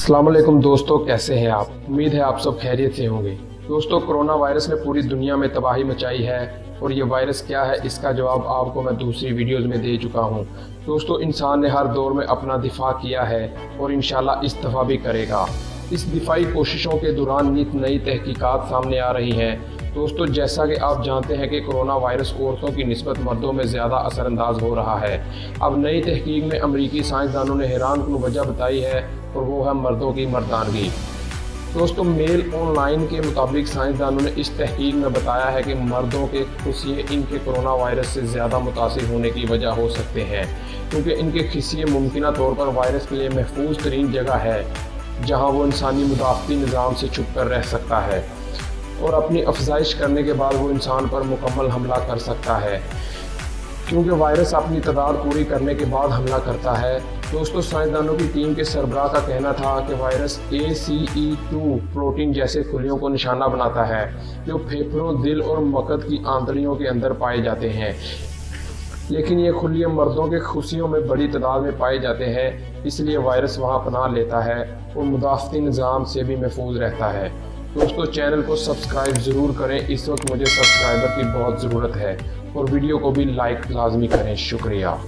अस्सलाम वालेकुम दोस्तों, कैसे हैं आप? उम्मीद है आप सब खैरियत से होंगे। दोस्तों, कोरोना वायरस ने पूरी दुनिया में तबाही मचाई है और ये वायरस क्या है इसका जवाब आपको मैं दूसरी वीडियोस में दे चुका हूँ। दोस्तों, इंसान ने हर दौर में अपना दिफा किया है और इंशाल्लाह इस दफ़ा भी करेगा। इस दिफाई कोशिशों के दौरान नित नई तहकीकात सामने आ रही हैं। दोस्तों, जैसा कि आप जानते हैं कि कोरोना वायरस औरतों की निस्बत मर्दों में ज़्यादा असरअंदाज हो रहा है। अब नई तहकीक में अमरीकी साइंसदानों ने हैरानकुन वजह बताई है और वो है मर्दों की मर्दानगी। दोस्तों, मेल ऑनलाइन के मुताबिक साइंसदानों ने इस तहकीक में बताया है कि मर्दों के खिसिये इनके कोरोना वायरस से ज़्यादा मुतासिर होने की वजह हो सकते हैं, क्योंकि इनके खिसिये मुमकिन तौर पर वायरस के लिए महफूज तरीन जगह है जहाँ वो इंसानी मुदाफ़ती निज़ाम से छुप कर रह सकता है और अपनी अफजाइश करने के बाद वो इंसान पर मुकम्मल हमला कर सकता है, क्योंकि वायरस अपनी तादाद पूरी करने के बाद हमला करता है। दोस्तों, साइंसदानों की टीम के सरबराह का कहना था कि वायरस ACE2 प्रोटीन जैसे खुलियों को निशाना बनाता है, जो फेफड़ों, दिल और मकद की आंतड़ियों के अंदर पाए जाते हैं। लेकिन ये खुलिये मर्दों के खुशियों में बड़ी तादाद में पाए जाते हैं, इसलिए वायरस वहाँ पनाह लेता है और मुदाफ़ती निज़ाम से भी महफूज रहता है। दोस्तों, चैनल को सब्सक्राइब ज़रूर करें, इस वक्त मुझे सब्सक्राइबर की बहुत ज़रूरत है, और वीडियो को भी लाइक लाजमी करें। शुक्रिया।